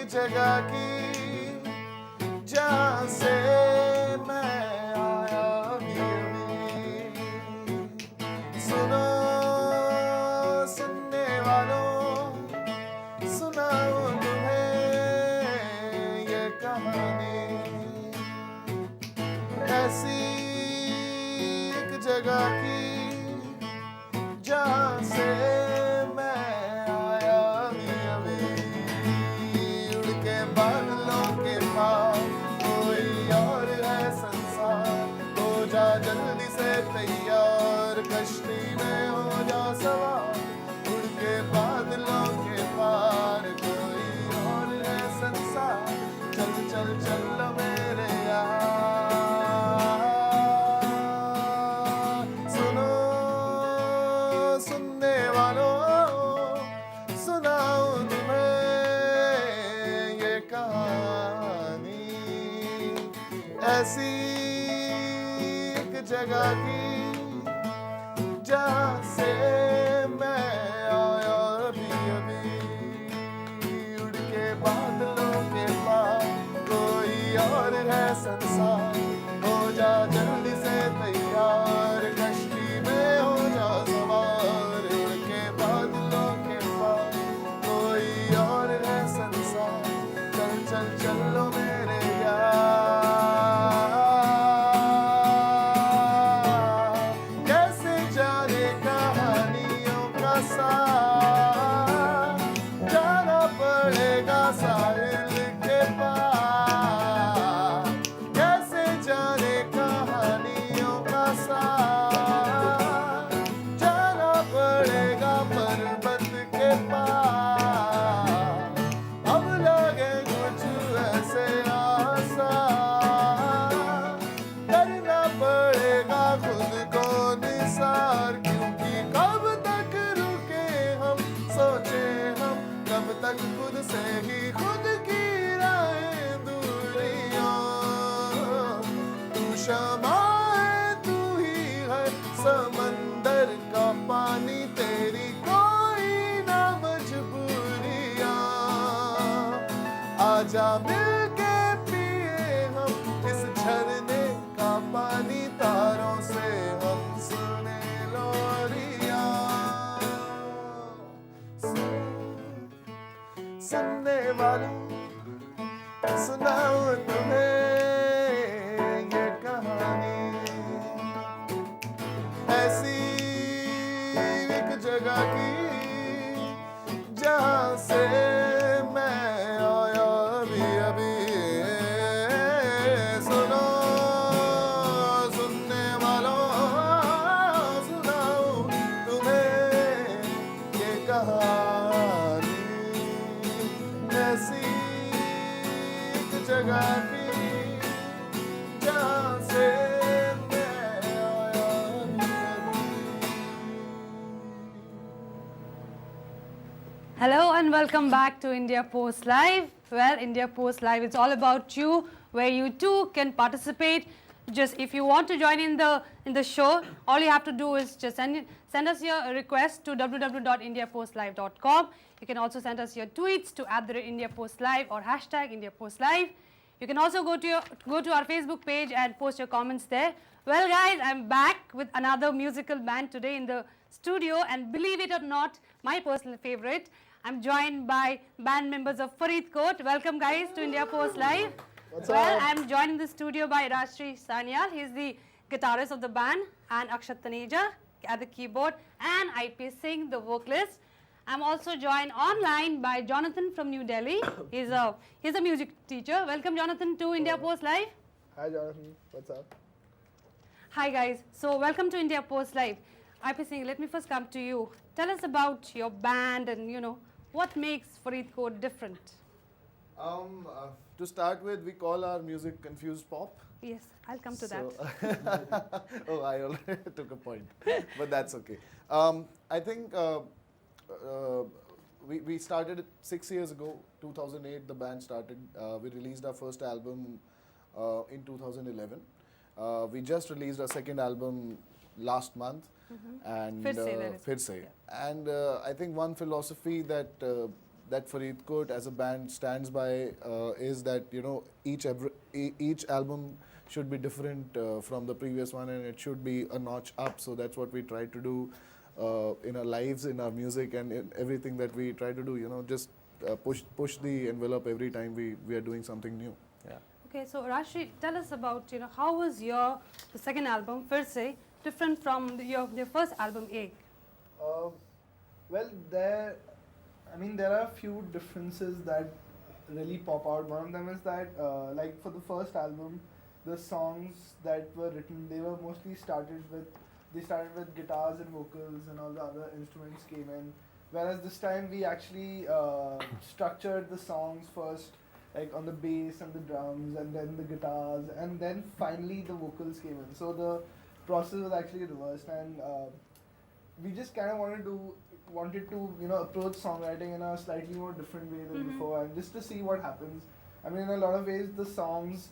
जगह की जहाँ से मैं आया अभी। सुनो सुनने वालों, सुनाऊं तुम्हें ये कहानी। ऐसी एक जगह की जहाँ से मैं आया अभी। उड़ के बादलों के पार कोई और है संसार। हो जा जल्दी से तैयार, कश्ती में हो जा सवार। उड़ के बादलों के पार कोई और है संसार। चल चल चल मेरे यार। सुनो सुनने वालों, सुनाऊं तुम्हें ये कहानी। ऐसी एक जगह की जहाँ से मैं आया अभी अभी। उड़ के बादलों के पार कोई और है संसार। हो जा जल्दी से तैयार, कश्ती में हो जा सवार। उड़ के बादलों के पार कोई और है संसार। चल चल चलो मेरे यार। कैसे जाने कहानियों का सार, जाना पड़ेगा साहिल के पार। कैसे जाने कहानियों का सार, जाना पड़ेगा पर्वत के पार। अब लगे कुछ ऐसे आसान, करना पड़ेगा खुद को निसार। क्योंकि कब तक रुके हम, सोचे हम कब तक खुद से ही खुद की राहें दूरियां। तू शमा है, तू ही है समंदर का पानी, तेरी कोई ना मजबूरियां। आजा मिलके पिए हम इस झरने का पानी, तारों से हम सुने लोरियां। सुनने वालों, सुनाऊं तुम्हें ये कहानी। ऐसी एक जगह की जहाँ से मैं आया अभी अभी। सुनो सुनने वालों, सुनाऊं तुम्हें ये कहानी। ऐसी एक जगह की जहाँ से मैं आया अभी। Hello and welcome back to India Post Live. Well, India Post Live is all about you, where you too can participate. Just if you want to join in the show, all you have to do is just send us your request to www.indiapostlive.com. You can also send us your tweets to @IndiaPostLive or #IndiaPostLive. You can also go to our Facebook page and post your comments there. Well, guys, I'm back with another musical band today in the studio, and believe it or not, my personal favorite, I'm joined by band members of Faridkot. Welcome, guys, to India Post Live. What's Well, up? I'm joined in the studio by Rashri Sanyal. He's the guitarist of the band, and Akshat Taneja at the keyboard, and IP Singh, the vocalist. I'm also joined online by Jonathan from New Delhi. He's a music teacher. Welcome, Jonathan, to India Post Live. Hi Jonathan, what's up? Hi, guys. So, welcome to India Post Live. IP Singh, let me first come to you. Tell us about your band and, what makes Faridkot different. To start with, we call our music confused pop. Yes, I'll come to that. Oh, I already took a point, but that's okay. I think we started it 6 years ago, 2008. The band started. We released our first album in 2011. We just released our second album last month, and Fir Se, that is. Fir Se. And I think one philosophy that that Faridkot as a band stands by is that each album should be different from the previous one, and it should be a notch up. So that's what we try to do in our lives, in our music, and in everything that we try to do. Just push the envelope every time we are doing something new. Yeah. Okay, so Rashid, tell us about how was the second album Fir Se different from your first album Ek? Well, there are a few differences that really pop out. One of them is that, like for the first album, the songs that were written, they were mostly started with guitars and vocals, and all the other instruments came in. Whereas this time we actually structured the songs first, like on the bass and the drums, and then the guitars, and then finally the vocals came in. So the process was actually reversed, and we just kind of wanted to approach songwriting in a slightly more different way than before, and just to see what happens. I mean, in a lot of ways the songs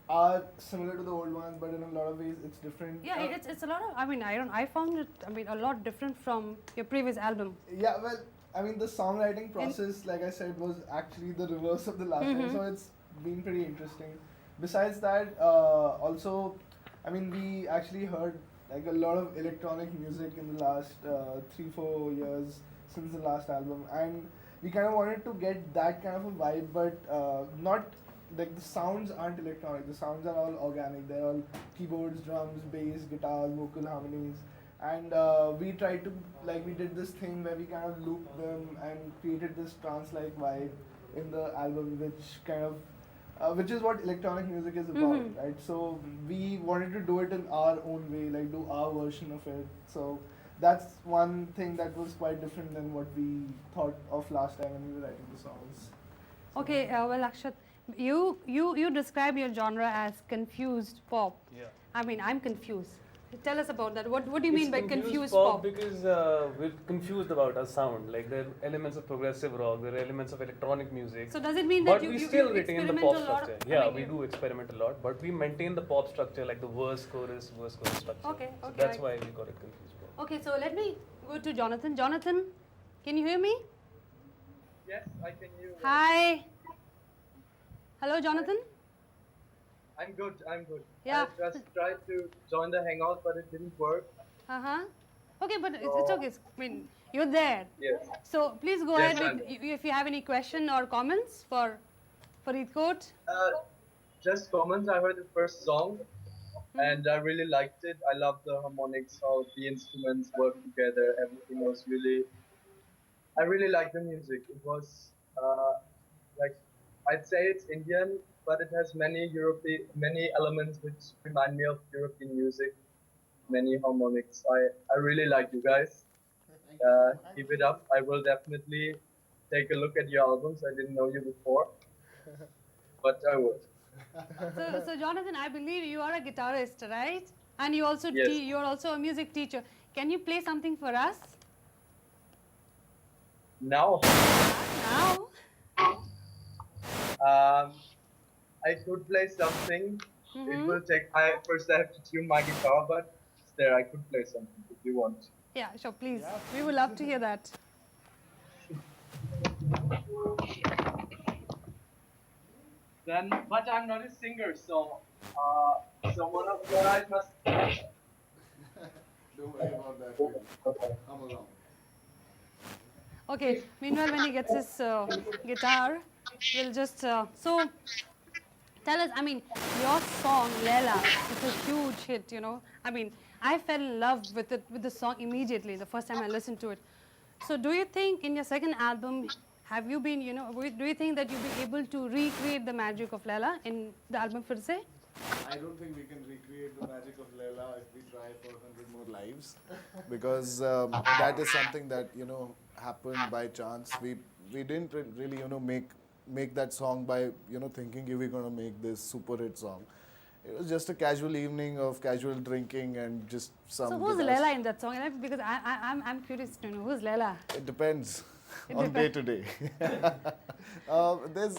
are similar to the old ones, but in a lot of ways it's different. Yeah, it's a lot of. I found it. A lot different from your previous album. Yeah, well, I mean, the songwriting process, like I said, was actually the reverse of the last time, so it's been pretty interesting. Besides that, also, I mean, we actually heard like a lot of electronic music in the last 3-4 years since the last album, and we kind of wanted to get that kind of a vibe, but not like the sounds aren't electronic. The sounds are all organic. They're all keyboards, drums, bass, guitars, vocal harmonies, and we tried to we did this thing where we kind of looped them and created this trance-like vibe in the album, which is what electronic music is about, right? So we wanted to do it in our own way, like do our version of it. So that's one thing that was quite different than what we thought of last time when we were writing the songs. Okay, well, Akshat, you describe your genre as confused pop. Yeah. I'm confused. Tell us about that. What do you mean by confused pop? pop? Because we're confused about our sound. Like there are elements of progressive rock, there are elements of electronic music. So does it mean but that we you still retain the pop experiment a lot? structure? Yeah, we do experiment a lot, but we maintain the pop structure, like the verse, chorus structure. Okay, So okay, that's why we got it confused pop. Okay, so let me go to Jonathan. Jonathan, can you hear me? Yes, I can hear you. Hi. Hello, Jonathan. I'm good. Yeah. I just tried to join the hangout, but it didn't work. Okay, but it's okay. You're there. Yes. So please go Yes, ahead with if you have any question or comments for Faridkot. Just comments. I heard the first song, and I really liked it. I love the harmonics, how the instruments work together. Everything was really. I really liked the music. It was I'd say it's Indian, but it has many elements which remind me of European music, many harmonics. I really like you guys. Keep it up. I will definitely take a look at your albums. I didn't know you before, but I would. So Jonathan, I believe you are a guitarist, right? And you also Yes. you are also a music teacher. Can you play something for us Now, now? I could play something. It will take. First I have to tune my guitar, but there I could play something if you want. Yeah, sure, please. We would love to hear that. Then, but I'm not a singer, so one of you guys must. Don't worry about that. Come along. Okay. Meanwhile, when he gets his guitar, we'll just so tell us. Your song Leila is a huge hit. I fell in love with the song immediately the first time I listened to it. So, do you think in your second album, have you been, do you think that you'll be able to recreate the magic of Leila in the album Fir Se? I don't think we can recreate the magic of Leila if we try for 100 more lives, because that is something that happened by chance. We didn't really make that song by thinking we're gonna make this super hit song. It was just a casual evening of casual drinking and just some. So, who's guitars. Leila in that song? Because I'm curious to know who's Leila. It depends It on day depends. to day. There's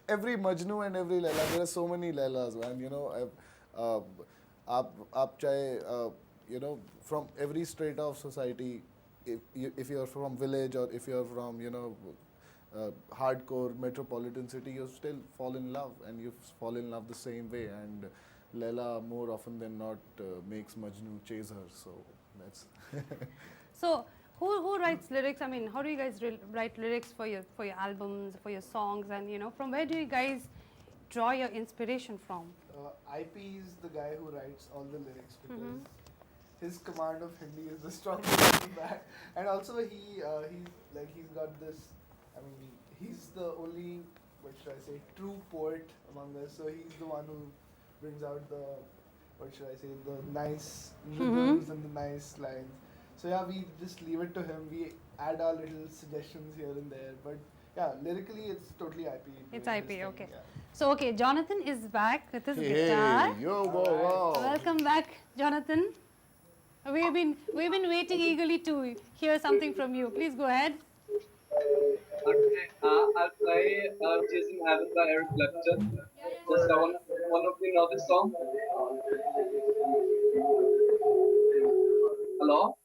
every Majnu and every Leila. There are so many Leilas, man. Aap chahe, from every strata of society, if you're from village or if you're from hardcore metropolitan city, you still fall in love, and you fall in love the same way. And Leila, more often than not, makes Majnu chase her. So that's. So who writes lyrics? I mean, how do you guys write lyrics for your albums, for your songs, and from where do you guys draw your inspiration from? IP is the guy who writes all the lyrics because his command of Hindi is the strongest in that. And also he's got this. I mean, he's the only, what should I say, true poet among us. So he's the one who brings out the, what should I say, the nice rhythms and the nice lines. So yeah, we just leave it to him. We add our little suggestions here and there. But yeah, lyrically it's totally IP. It's doing IP, his thing, okay. yeah. So okay, Jonathan is back with his guitar. Hey, yo, whoa. Welcome back, Jonathan. We've been waiting eagerly to hear something from you. Please go ahead. Okay, I'll play Chasing Heaven by Eric Clapton. Just one of you know this song? Hello?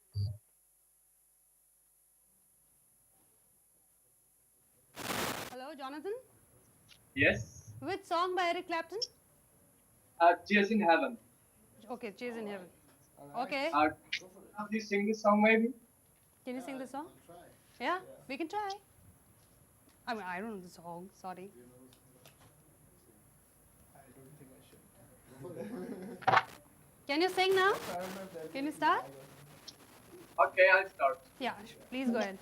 Hello, Jonathan. Yes? Which song by Eric Clapton? Chasing Heaven. Okay, Chase in Heaven. Okay. Please sing this song maybe? Can you sing the song? Yeah, we can try. I mean, I don't know the song. Sorry. I don't think I should. Can you sing now? I don't know if there's Can you start? Okay, I'll start. Yeah, please go ahead.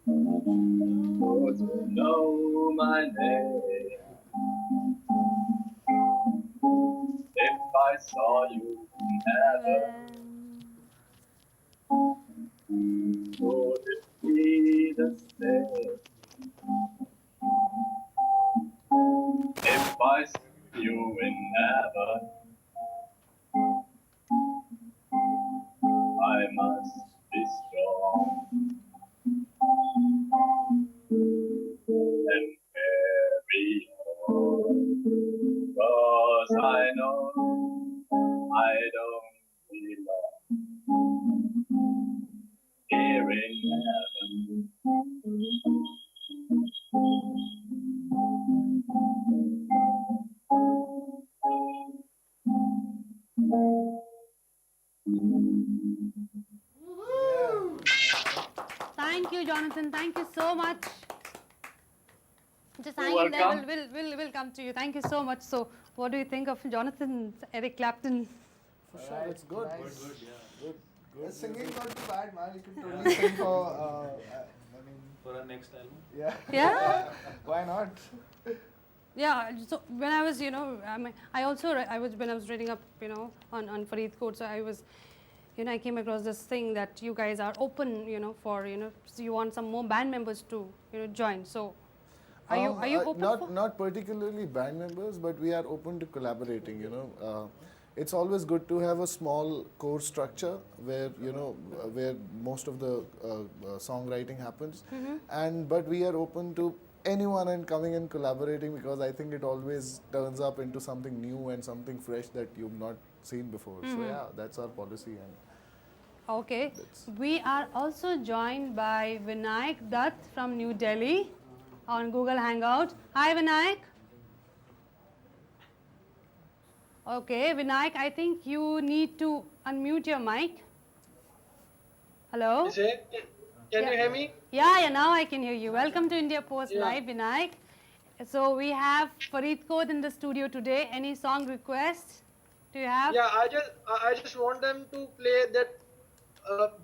Would you know my name if I saw you in heaven? Would it be the same if I see you in heaven? I must be strong and carry on, 'cause I know I don't belong here in heaven. Thank you, Jonathan. Thank you so much. Just hang You're in there. welcome. We'll come to you. Thank you so much. So, what do you think of Jonathan, Eric Clapton? For sure, it's good. Nice. Good. Singing not too bad, man. You can totally sing for. I mean, For our next album. yeah. Yeah? Why not? Yeah, so when I was, I also, when I was reading up, on Farid Code, so I was, I came across this thing that you guys are open, for, so you want some more band members to, join. So, are you open for? Not particularly band members, but we are open to collaborating. It's always good to have a small core structure where where most of the songwriting happens, but we are open to anyone and coming and collaborating, because I think it always turns up into something new and something fresh that you've not seen before. So yeah, that's our policy. And Okay. We are also joined by Vinayak Dutt from New Delhi on Google Hangout. Hi, Vinayak. Okay, Vinayak, I think you need to unmute your mic. Hello? Can you hear me? Yeah, now I can hear you. Welcome to India Post Live, Vinayak. So we have Farid Code in the studio today. Any song requests do you have? Yeah, I just want them to play that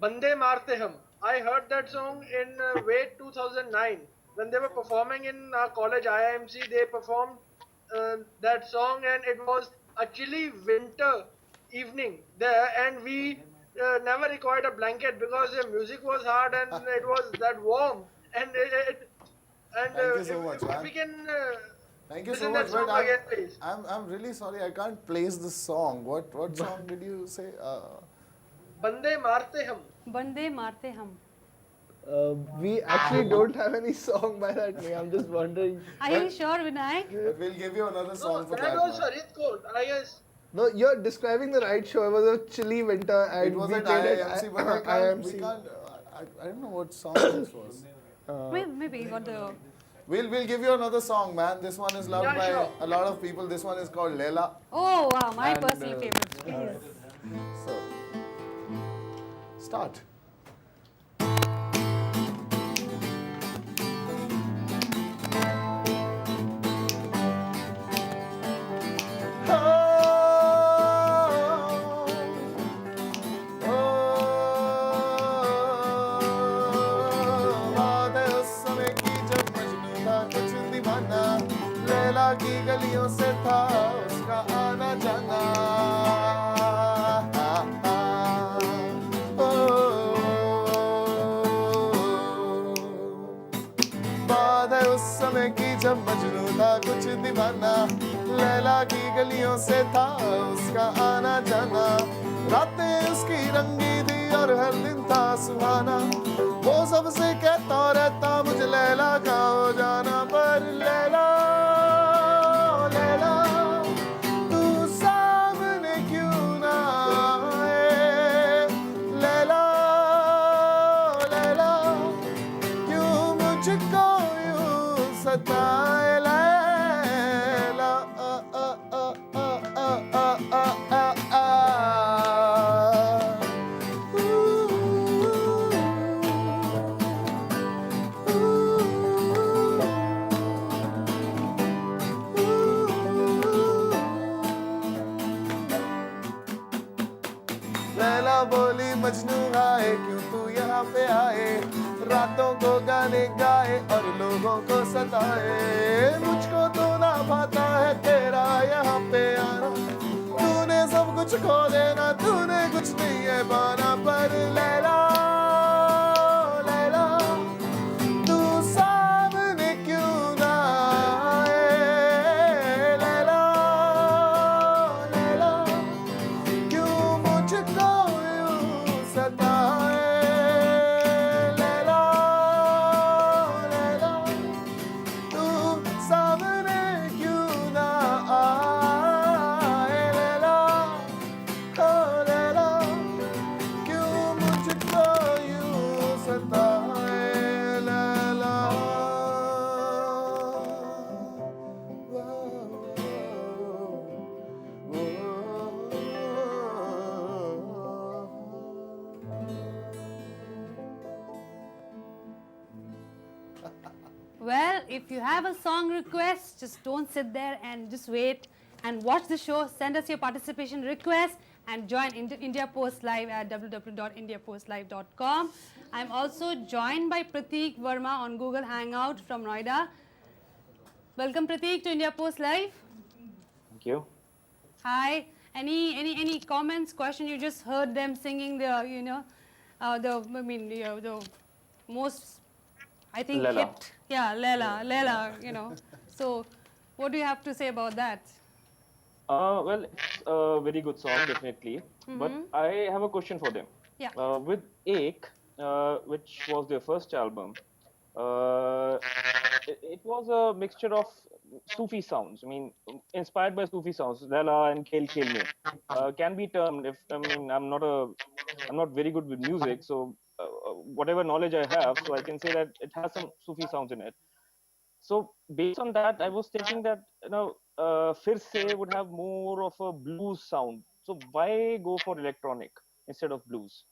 Bande Marte Hum. I heard that song in Wait 2009 when they were performing in college IIMC. They performed that song, and it was a chilly winter evening there, and we never required a blanket because the music was hard and it was that warm. And Thank you so much, if man. we can thank you so listen much. that song But again, please. I'm really sorry, I can't place the song. What song did you say? Bande Marte Hum. Bande Marte Hum. We actually don't have any song by that name. I'm just wondering. Are you sure, Vinayak? But we'll give you another No, song for that that. was man. Farid Code, I guess. No, you're describing the right show. It was a chilly winter, and It was we at played IIMC, but we IIMC. can't. I don't know what song this was. Maybe you got the. We'll give you another song, man. This one is loved Yeah, by sure. a lot of people. This one is called Leila. Oh wow, my And, personal favorite. Please. So, start. बात है उस समय की जब मजनू था कुछ दीवाना लैला की गलियों से था उसका आना जाना बात है उस समय की जब मजनू था कुछ दीवाना लैला की गलियों से था उसका आना जाना रातें उसकी रंगी थी और हर दिन था सुहाना वो सबसे कहता रहता मुझे लैला का हो जाना पर लैला लैला तू सामने क्यों ना आए लैला लैला क्यों मुझको यूं सताए लैला लैला बोली मजनू आए क्यों तू यहाँ पे आए रातों को गाने गाए और लोगों को सताए मुझको तो ना भाता है तेरा यहाँ पे आना तूने सब कुछ खो देना तूने कुछ नहीं है पाना पर लैला लैला तू सामने क्यों ना आए लैला लैला क्यों मुझको यूं सताए लैला लैला तू सामने क्यों ना आए लैला ओ लैला क्यों मुझको यूं सताए Laila Well, if you have a song request, just don't sit there and just wait and watch the show. Send us your participation request and join India Post Live at www.indiapostlive.com. I'm also joined by Prateek Verma on Google Hangout from Noida. Welcome, Prateek, to India Post Live. Thank you. Hi. Any comments, question? You just heard them singing the most, I think, Leila. hit. Yeah, Leila, So, what do you have to say about that? Well, it's a very good song, definitely. But I have a question for them. Yeah. With Ek, which was their first album, it was a mixture of Sufi sounds. I mean, inspired by Sufi sounds. Leila and Khel Khel Me can be termed. I'm not very good with music, so whatever knowledge I have, so I can say that it has some Sufi sounds in it. So based on that, I was thinking that Fir Se would have more of a blues sound. So why go for electronic instead of blues?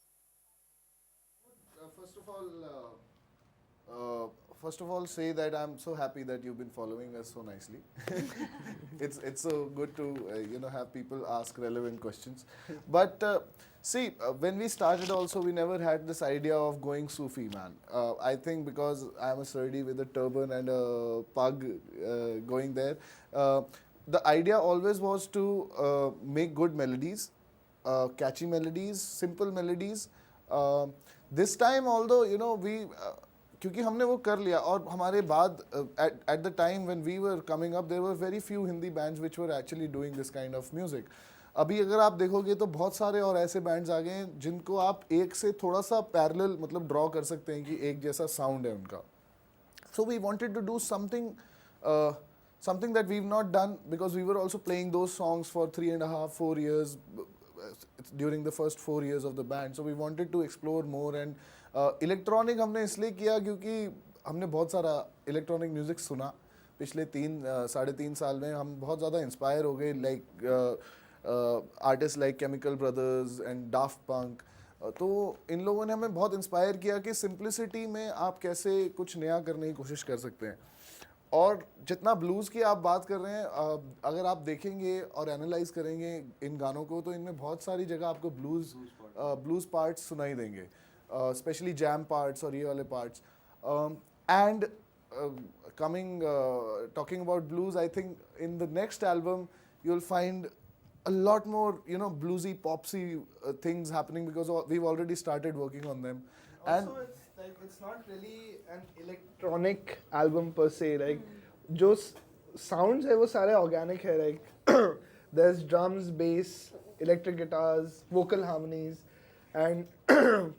First of all, say that I'm so happy that you've been following us so nicely. It's so good to have people ask relevant questions. But see, when we started, also we never had this idea of going Sufi, man. I think because I'm a Surdi with a turban and a pug going there. The idea always was to make good melodies, catchy melodies, simple melodies. This time, although we. क्योंकि हमने वो कर लिया और हमारे बाद at the time when we were coming up there were very few Hindi bands which were actually doing this kind of music. अभी अगर आप देखोगे तो बहुत सारे और ऐसे बैंड्स आ गए हैं जिनको आप एक से थोड़ा सा पैरेलल मतलब ड्रॉ कर सकते हैं कि एक जैसा साउंड है उनका. So we wanted to do something that we've not done, because we were also playing those songs for 3.5, 4 years during the first 4 years of the band. So we wanted to explore more, and electronic हमने इसलिए किया क्योंकि हमने बहुत सारा electronic music सुना पिछले 3 साढ़े 3 साल में. हम बहुत ज़्यादा इंस्पायर हो गए, like artist like Chemical Brothers and Daft Punk. तो इन लोगों ने हमें बहुत इंस्पायर किया कि सिंप्लिसिटी में आप कैसे कुछ नया करने की कोशिश कर सकते हैं. और जितना ब्लूज़ की आप बात कर रहे हैं, अगर आप देखेंगे और एनालाइज करेंगे इन गानों को, तो इनमें बहुत सारी जगह आपको ब्लूज़ पार्ट्स सुनाई देंगे, स्पेशली जैम पार्ट्स और ये वाले parts. And talking about blues, I think in the next album you'll find a lot more, bluesy, popsy things happening, because we've already started working on them. And Also, it's not really an electronic album per se. Like, जो sounds है वो सारे organic है. Like, there's drums, bass, electric guitars, vocal harmonies, and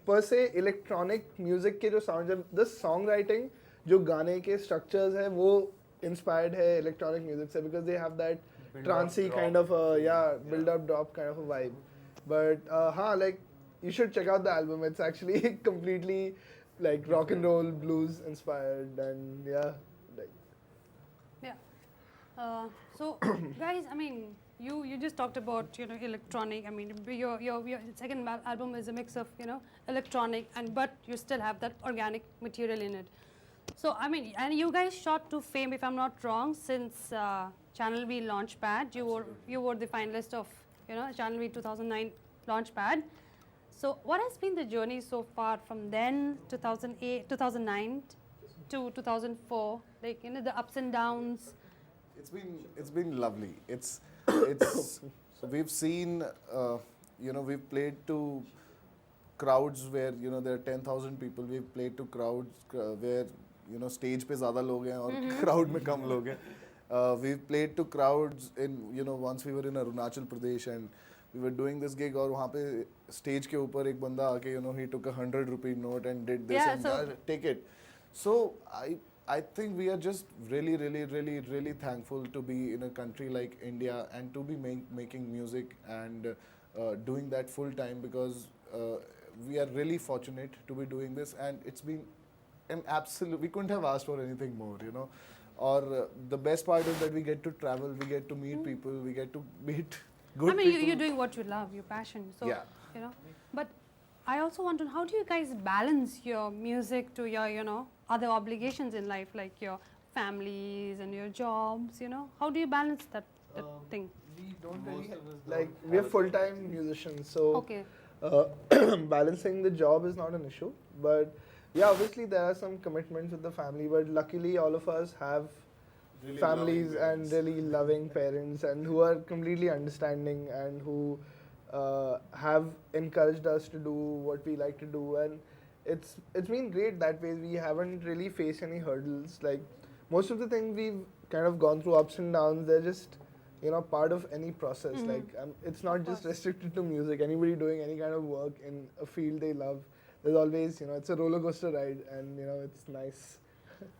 per se electronic music के जो sounds है, the songwriting, जो गाने के structures है वो inspired है electronic music से, because they have that trancey kind of build up drop kind of a vibe. But like, you should check out the album. It's actually completely like rock and roll blues inspired, and like. Yeah. So, guys, I mean, you just talked about electronic. I mean, your second album is a mix of electronic but you still have that organic material in it. So I mean, and you guys shot to fame, if I'm not wrong, since Channel V Launchpad. You were the finalist of Channel V 2009 Launchpad. So what has been the journey so far from then 2009 to 2004? Like the ups and downs. it's been lovely. It's so we've seen we've played to crowds where there are 10,000 people. We've played to crowds where stage पे ज़्यादा लोग हैं और crowd में कम लोग हैं. We've played to crowds in once we were in Arunachal Pradesh, and we were doing this gig, और वहाँ पे stage के ऊपर एक बंदा आके he took a 100 rupee note and did this and that, take it. So I think we are just really, really, really, really thankful to be in a country like India and to be making music and doing that full time, because we are really fortunate to be doing this, and it's been an absolute, we couldn't have asked for anything more, or the best part is that we get to travel, we get to meet people, we get to meet good I mean, people. you're doing what you love, your passion. So, Yeah. But I also want to know, how do you guys balance your music to your, other obligations in life, like your families and your jobs, How do you balance that thing? We don't really like, we're full-time musicians, so Okay. balancing the job is not an issue. But yeah, obviously there are some commitments with the family, but luckily all of us have Really families loving and parents. really loving parents, and who are completely understanding, and who have encouraged us to do what we like to do. And it's been great that way. We haven't really faced any hurdles. Like, most of the things we've kind of gone through ups and downs, they're just part of any process. Like, it's not just restricted to music. Anybody doing any kind of work in a field they love, there's always it's a roller coaster ride, and it's nice.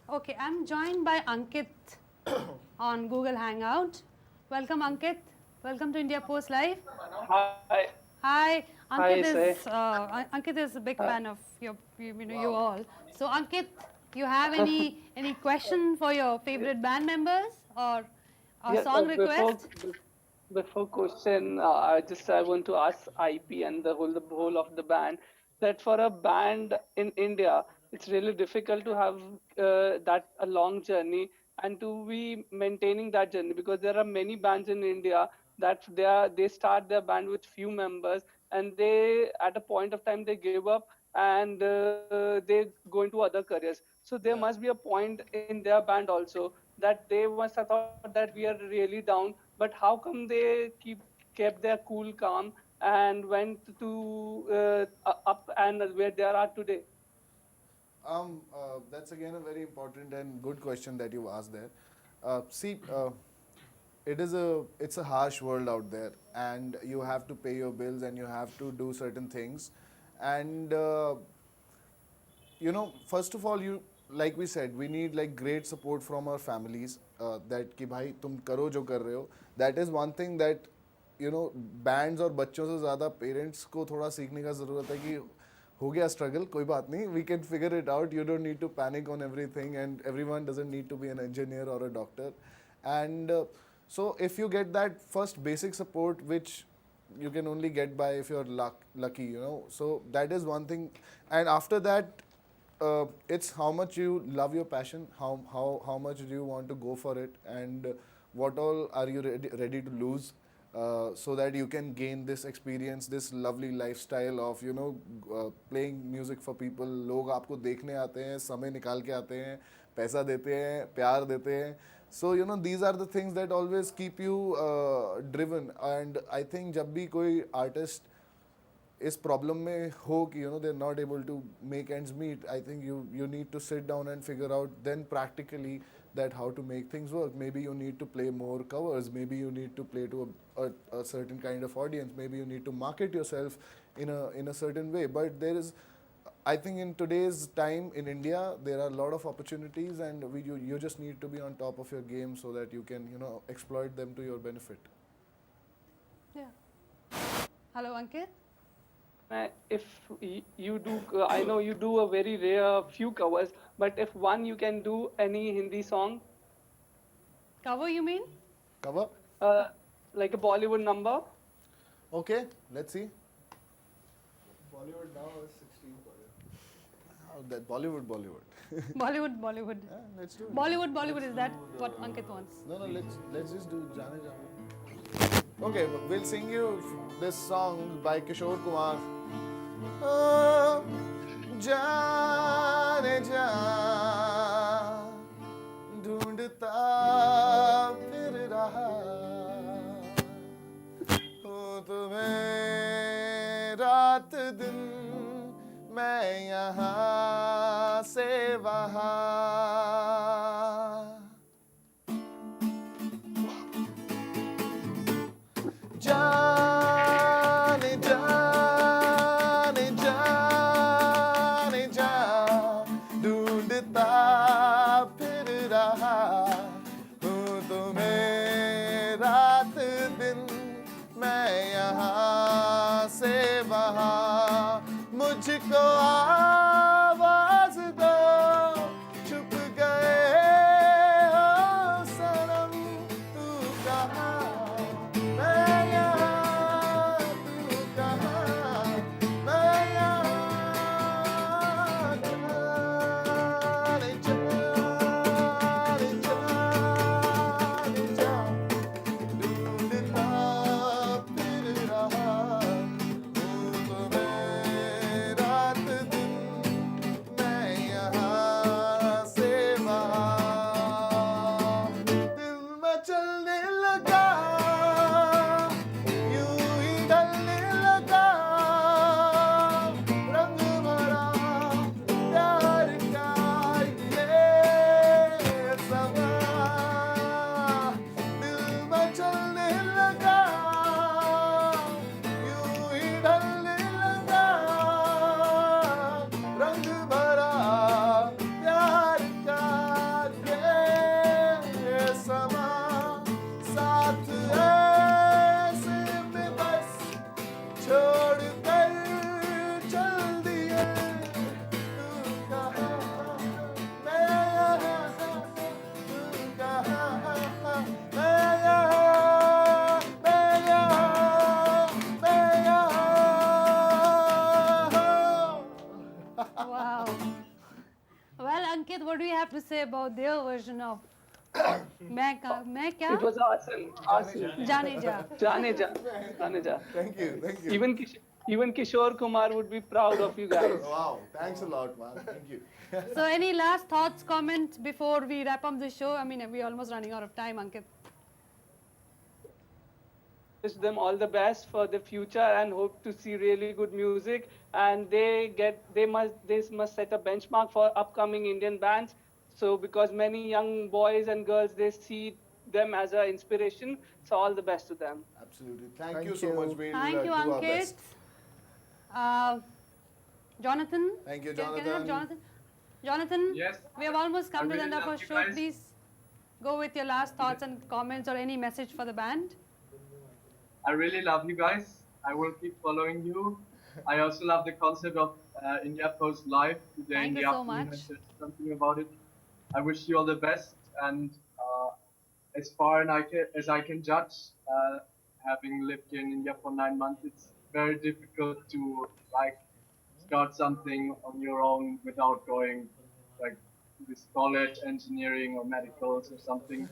Okay, I'm joined by Ankit on Google Hangout. Welcome, Ankit. Welcome to India Post Live. Hi. Hi, Ankit Hi, Ankit is a big fan of you all. So, Ankit, you have any question for your favorite band members or a song request? Before question, I want to ask IP and the whole of the band that for a band in India, it's really difficult to have a long journey and to be maintaining that journey, because there are many bands in India that they start their band with few members, and they at a point of time they give up, and they go into other careers. So there must be a point in their band also that they must have thought that we are really down, but how come they kept their cool, calm, and went to up and where they are today? That's again a very important and good question that you asked there. See, it's a harsh world out there, and you have to pay your bills and you have to do certain things, and first of all, you like we said, we need like great support from our families, that कि भाई तुम करो जो कर रहे हो. That is one thing that bands और बच्चों से ज़्यादा parents को थोड़ा सीखने का ज़रूरत है कि हो गया struggle, कोई बात नहीं, we can figure it out. You don't need to panic on everything, and everyone doesn't need to be an engineer or a doctor. And so if you get that first basic support, which you can only get by if you're lucky, so that is one thing. And after that, it's how much you love your passion, how much do you want to go for it, and what all are you ready to lose, so that you can gain this experience, this lovely lifestyle of playing music for people. लोग आपको देखने आते हैं, समय निकाल के आते हैं, पैसा देते हैं, प्यार देते हैं. So these are the things that always keep you driven. And I think जब भी कोई artist इस प्रॉब्लम में हो कि they are not able to make ends meet, I think you need to sit down and figure out then practically that how to make things work. Maybe you need to play more covers, maybe you need to play to a certain kind of audience, maybe you need to market yourself in a certain way. But there is, I think in today's time in India, there are a lot of opportunities, and you just need to be on top of your game so that you can exploit them to your benefit. Yeah. Hello, Ankit. If you do, I know you do a very rare few covers, but if one you can do any Hindi song, Cover, you mean? Cover? like a Bollywood number. Okay, let's see. Bollywood now is 16 Bollywood. Oh, that Bollywood. Bollywood. Yeah, let's do it. Bollywood, is that what Ankit wants? No, let's just do Jaane Jaane. Okay, we'll sing you this song by Kishore Kumar. Oh, जाने जा ढूंढता फिर रहा हूँ तुम्हें रात दिन, मैं यहाँ से वहाँ. जाने जाने जाने जा ढूंढता फिर रहा हूँ तुम्हें रात दिन, मैं यहाँ से वहाँ. मुझको आवाज दो, छुप गए हो सनम, तू कहाँ, मैं यहाँ, तू कहाँ, मैं यहाँ. जाने जाने जाने जा ढूंढता फिर रहा हूँ तुम्हें रात दिन, मैं यहाँ से वहाँ. दिल में चलने लगा, यूं ही ढलने लगा, रंग भरा प्यार का ये समा. दिल में चलने लगा, यूं ही ढलने लगा, रंग भरा प्यार का ये समा. साथ ऐसे में बस छोड़ कर चल दिए, तू कहाँ, मैं यहाँ, तू कहाँ, मैं यहाँ, मैं यहाँ, मैं यहाँ. Wow. Well, Ankit, what do you have to say about their version of मैं क्या? It was awesome. जाने जा. Jaane ja, jaane ja. Thank you. Even Kishore Kumar would be proud of you guys. Wow, thanks a lot, man. Thank you. So, any last thoughts, comments before we wrap up the show? I mean, we're almost running out of time, Ankit. Wish them all the best for the future and hope to see really good music. And they must set a benchmark for upcoming Indian bands. So because many young boys and girls, they see them as an inspiration. So all the best to them. Absolutely. Thank Thank you so you. much. We'll Thank you, do our Ankit. best. Jonathan? Thank you, Can I have Jonathan. Jonathan? Jonathan, Yes. we have almost come I to the really end of our love you show. guys. Please go with your last thoughts and comments or any message for the band. I really love you guys. I will keep following you. I also love the concept of India Post Live today Thank in you the so afternoon. much. I said something about it. I wish you all the best, and as far as I can judge, having lived here in India for 9 months, it's very difficult to like start something on your own without going like this college, engineering, or medicals or something.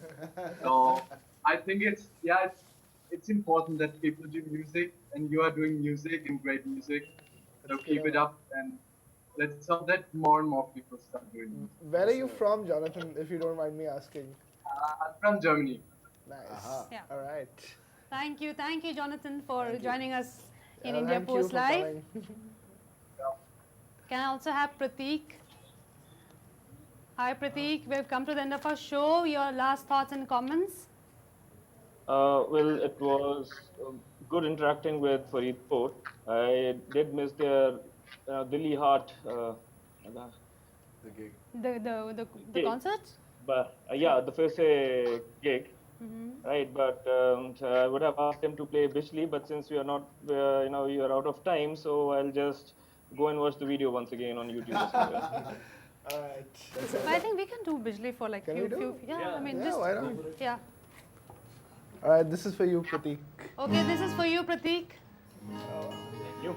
So I think it's important that people do music, and you are doing music and great music. So keep it up, and let's hope that more and more people start doing music. Where are you from, Jonathan, if you don't mind me asking? I'm from Germany. Nice. Yeah. All right. Thank you, Jonathan, for joining us in Yeah, India thank you Post for Live. coming. Can I also have Prateek? Hi, Prateek. We've come to the end of our show. Your last thoughts and comments? Well, it was good interacting with Farid Port. I did miss their Dilli Heart, The gig. The Gig. concert? but yeah, the first gig, right? But so I would have asked them to play Bijli, but since we are not, you are out of time, so I'll just go and watch the video once again on YouTube or somewhere. All right. But I think we can do Bijli for like Can few, we do? few. Yeah, I mean, Yeah, just why not? yeah. All right, this is for you, Prateek. Okay, this is for you, Prateek. Thank you.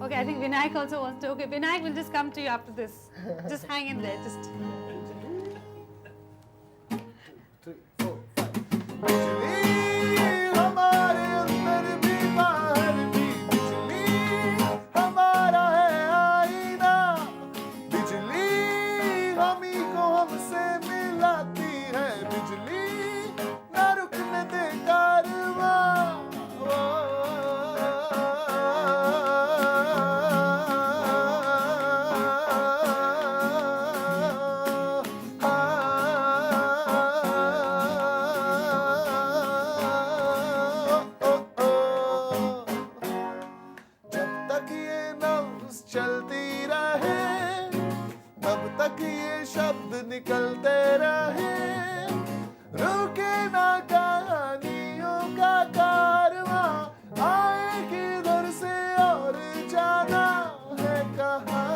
Okay, I think Vinayak also wants to. Okay, Vinayak will just come to you after this. Just hang in there. Just. 3, 4, 5. बिजली हमारे अंदर भी बाहर भी बिजली हमारा है आईना बिजली हम ही को हमसे मिलाती है बिजली ना रुकने दे कारवां जब तक ये नफ्स चलती रहे तब तक ये शब्द निकलते रहे रुके ना कहानियों का कारवां आए किधर से और जाना है कहाँ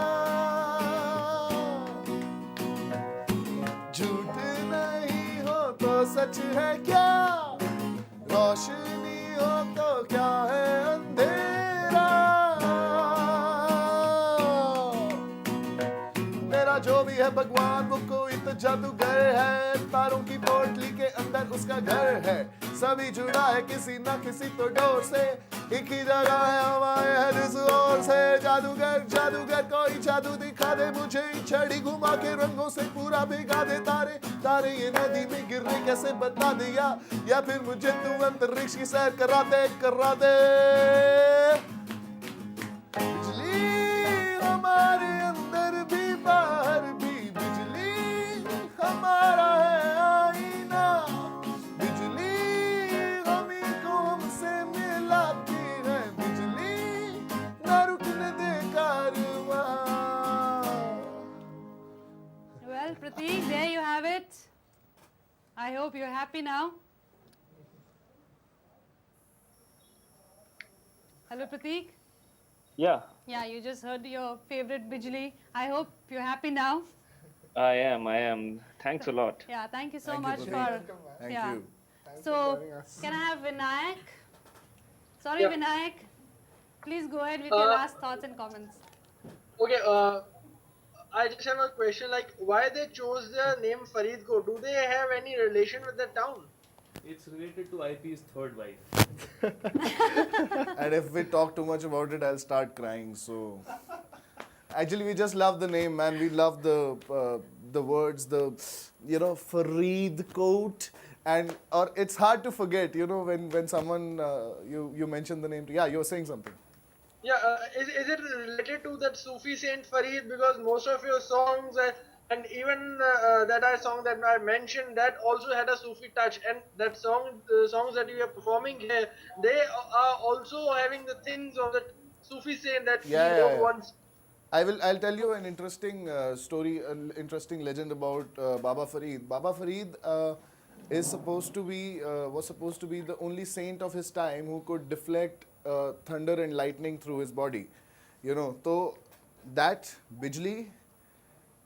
झूठ नहीं हो तो सच है क्या रोशनी हो तो क्या है अंधेरा मेरा जो भी है भगवान वो कोई तो जादूगर है तारों की पोटली के अंदर उसका घर है सभी जुड़ा है किसी ना किसी तो डोर से एक ही जगह है हमारे हर इस ओर से जादूगर जादूगर कोई जादू दिखा दे मुझे छड़ी घुमा के रंगों से पूरा भिगा दे तारे तारे ये नदी में गिर रहे कैसे बता दे या फिर मुझे तू अंतरिक्ष की सैर करा दे बिजली हमारे अंदर भी बाहर भी बिजली हमारा है आईना बिजली हम ही को हमसे मिलाती है बिजली ना रुकने दे कारवां Well, Prateek, there you have it. I hope you're happy now. Hello, Prateek. Yeah, Yeah, you just heard your favorite Bijli. I hope you're happy now. I am. Thanks a lot. Yeah, thank you so Thank you, much Prateek. for. Thank yeah. you. So, joining us. can I have Vinayak? Sorry, Yeah. Vinayak. Please go ahead with your last thoughts and comments. Okay, I just have a question. Like, why they chose the name Faridko? Do they have any relation with the town? It's related to IP's third wife. And if we talk too much about it, I'll start crying. So, actually, we just love the name, man. We love the words, Farid quote, and or it's hard to forget, when someone you mention the name. Yeah, you're saying something. Yeah, is it related to that Sufi saint Farid? Because most of your songs and even that song that I mentioned, that also had a Sufi touch. And that songs that you are performing here, they are also having the things of the Sufi saying that he Yeah, yeah, wrote yeah. once. I'll tell you an interesting story, an interesting legend about Baba Farid. Baba Farid is supposed to be was supposed to be the only saint of his time who could deflect thunder and lightning through his body. You know, so that bijli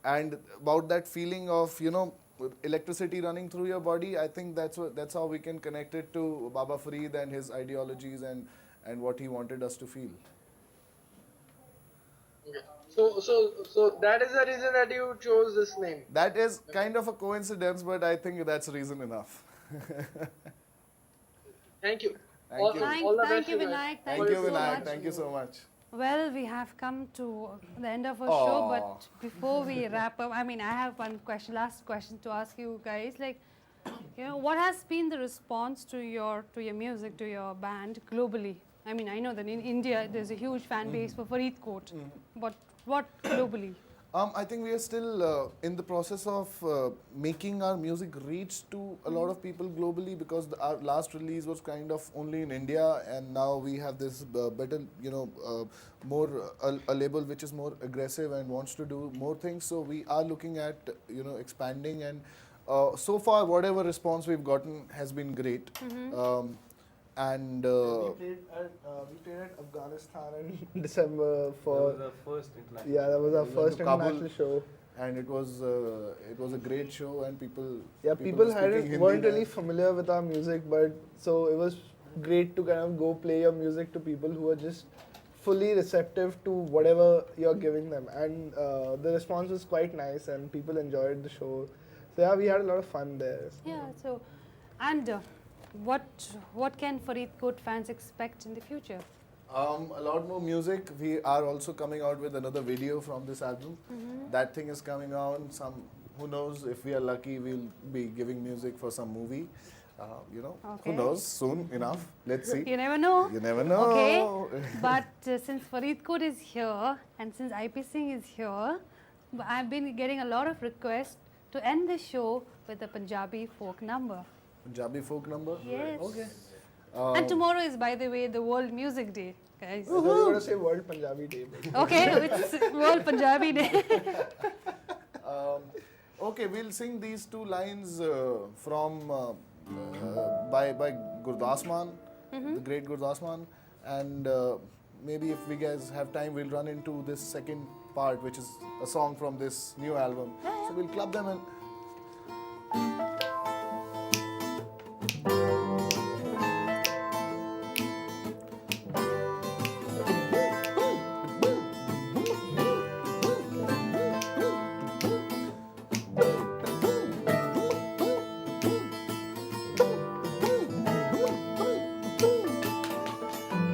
and about that feeling of electricity running through your body, I think that's how we can connect it to Baba Farid and his ideologies and what he wanted us to feel. So that is the reason that you chose this name. That is kind of a coincidence, but I think that's reason enough. Thank you. Thank you. All the Thank best you, guys. Vinayak. Thank Thank you, you so Vinayak. much. Thank you so much. Well, we have come to the end of our Aw. show, but before we wrap up, I mean, I have one question, last question to ask you guys. Like, what has been the response to your music, to your band globally? I mean, I know that in India there's a huge fan base for Faridkot, but what globally? I think we are still in the process of making our music reach to a lot of people globally, because our last release was kind of only in India, and now we have this better, more a label which is more aggressive and wants to do more things. So we are looking at expanding, and so far whatever response we've gotten has been great. And we played at Afghanistan in December for. That was our first international. Yeah, that was our We went first to Kabul. international show. and it was a great show, and people Yeah, were people speaking weren't Hindi really there. familiar with our music, but so it was great to kind of go play your music to people who are just fully receptive to whatever you're giving them, and the response was quite nice, and people enjoyed the show. So yeah, we had a lot of fun there. Yeah, so, and what can Faridkot fans expect in the future? A lot more music. We are also coming out with another video from this album. That thing is coming on. Who knows, if we are lucky, we'll be giving music for some movie. Okay. Who knows, soon enough. Let's see. You never know. You never know. Okay, but since Faridkot is here and since IP Singh is here, I've been getting a lot of requests to end the show with a Punjabi folk number. Punjabi folk number? Yes. Okay. And tomorrow is, by the way, the World Music Day, guys. So we're going to say World Punjabi Day. but- Okay, it's World Punjabi Day. Okay, we'll sing these two lines from by Gurdas Maan, the great Gurdas Maan, and maybe if we guys have time, we'll run into this second part, which is a song from this new album. So we'll club them in.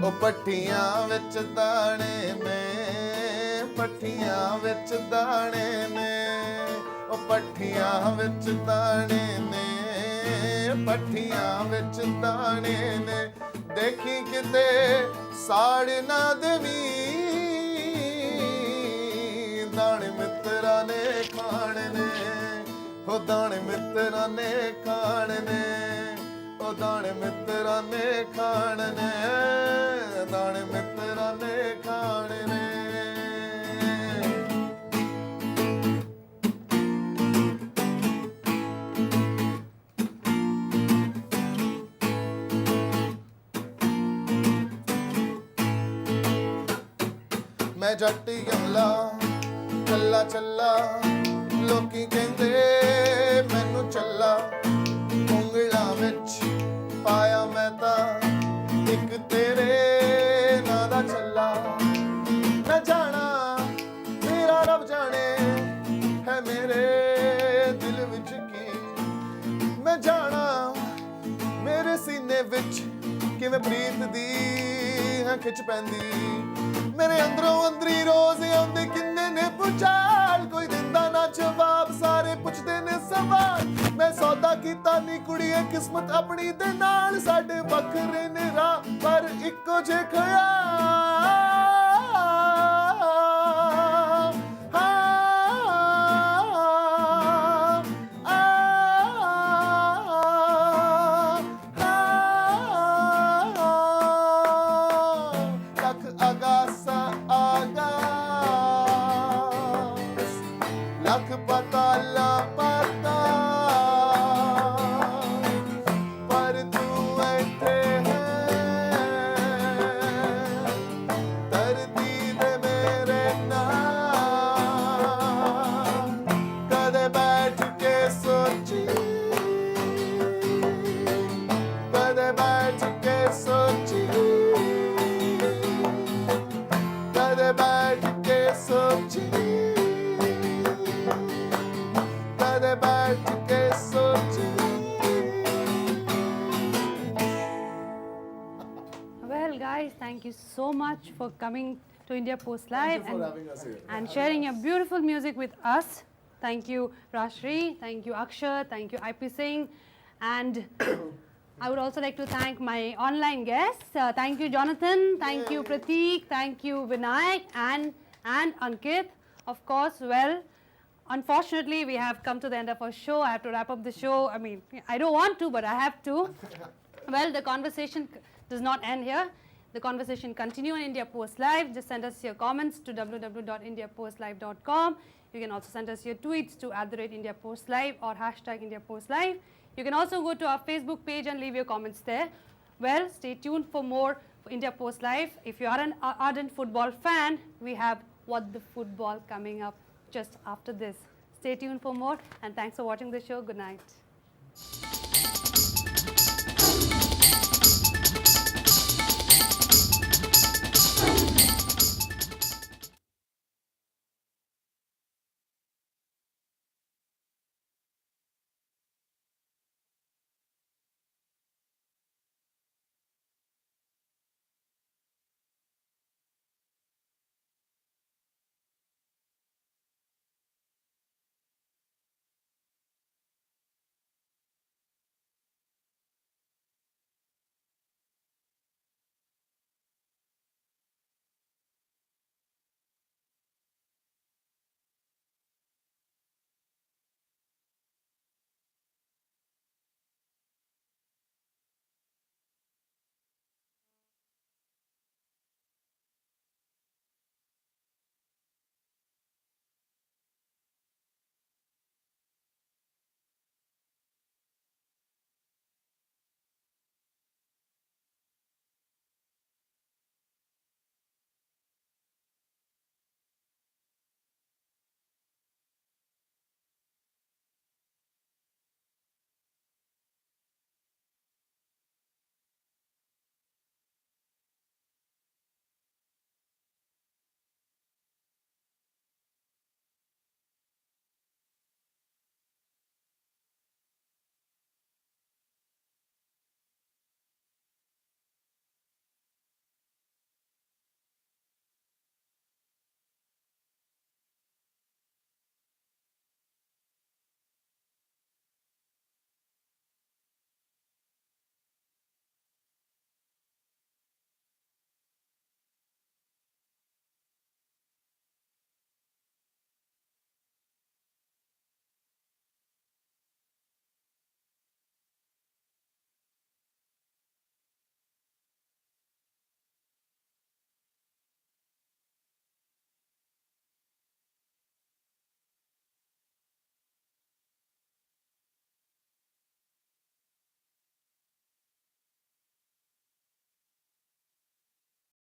ਉਹ ਪੱਠੀਆਂ ਵਿੱਚ ਦਾਣੇ ਨੇ, ਪੱਠੀਆਂ ਵਿੱਚ ਦਾਣੇ ਨੇ, ਉਹ ਪੱਠੀਆਂ ਵਿੱਚ ਦਾਣੇ ਨੇ, ਪੱਠੀਆਂ ਵਿੱਚ ਦਾਣੇ ਨੇ, ਦੇਖੀ ਕਿਤੇ ਸਾੜ ਨਾ ਦੇਵੀਂ, ਦਾਣੇ ਮਿੱਤਰਾਂ ਨੇ ਖਾਣੇ ਨੇ, ਉਹ ਦਾਣੇ ਮਿੱਤਰਾਂ ਨੇ ਖਾਣੇ ਨੇ, ਉਹ ਦਾਣੇ ਮਿੱਤਰਾਂ ਨੇ ਖਾਣੇ ਨੇ, ਦਾਣੇ ਮਿੱਤਰਾਂ ਨੇ ਖਾਣੇ ਨੇ। ਮੈਂ ਜੱਟ ਯਮਲਾ ਚੱਲਾ ਚੱਲਾ, ਲੋਕੀ ਕਹਿੰਦੇ ਮੈਨੂੰ ਚੱਲਾ, ਉਂਗਲਾਂ ਵਿੱਚ ਪਾਇਆ ਮੈਂ ਤਾਂ ਇੱਕ ਤੇਰੇ ਨਾਂ ਦਾ ਚੱਲਾ। ਮੈਂ ਜਾਣਾ ਮੇਰਾ ਰੱਬ ਜਾਣੇ ਹੈ ਮੇਰੇ ਦਿਲ ਵਿੱਚ ਕੀ, ਮੈਂ ਜਾਣਾ ਮੇਰੇ ਸੀਨੇ ਵਿੱਚ ਕਿਵੇਂ ਪ੍ਰੀਤ ਦੀ ਹੈ ਖਿੱਚ ਪੈਂਦੀ, ਮੇਰੇ ਅੰਦਰੋਂ ਅੰਦਰੀ ਰੋਜ਼ ਆਉਂਦੇ ਕਿੰਨੇ ਨੇ ਪੁਚਾਲ, ਕੋਈ ਦਿੰਦਾ ਨਾ ਜਵਾਬ, ਸਾਰੇ ਪੁੱਛਦੇ ਨੇ ਸਵਾਲ। ਮੈਂ ਸੌਦਾ ਕੀਤਾ ਨੀ ਕੁੜੀਏ ਕਿਸਮਤ ਆਪਣੀ ਦੇ ਨਾਲ, ਸਾਡੇ ਵੱਖਰੇ ਨੇ ਰਾਹ ਪਰ ਇੱਕੋ ਜੇ ਖਿਆਲ। ਲੱਖ ਪਤਾ ਲਾਪਤਾ ਪਰ ਤੂੰ ਇੱਥੇ ਹੈ ਧਰਤੀ ਦੇ ਮੇਰੇ ਨਾਲ ਕਦੇ ਬੈਠ ਕੇ ਸੋਚੀ ਕਦੇ ਬੈਠ ਕੇ ਸੋਚੀ ਕਦੇ ਬੈਠ ਕੇ ਸੋਚੀ ਕਦੇ ਬੈਠ ਕੇ ਸੋਚੀ Well, guys, thank you so much for coming to India Post Live for having us here. and sharing your beautiful music with us. Thank you, Rashri. Thank you, Akshat. Thank you, IP Singh. And I would also like to thank my online guests. Thank you, Jonathan. Thank you, Prateek. Thank you, Vinayak and Ankit. Of course, well, unfortunately, we have come to the end of our show. I have to wrap up the show. I mean, I don't want to, but I have to. Well, the conversation does not end here. The conversation continue on India Post Live. Just send us your comments to www.indiapostlive.com. You can also send us your tweets to @IndiaPostLive or #IndiaPostLive. You can also go to our Facebook page and leave your comments there. Well, stay tuned for more for India Post Live. If you are an ardent football fan, we have What the Football coming up just after this. Stay tuned for more, and thanks for watching the show. Good night.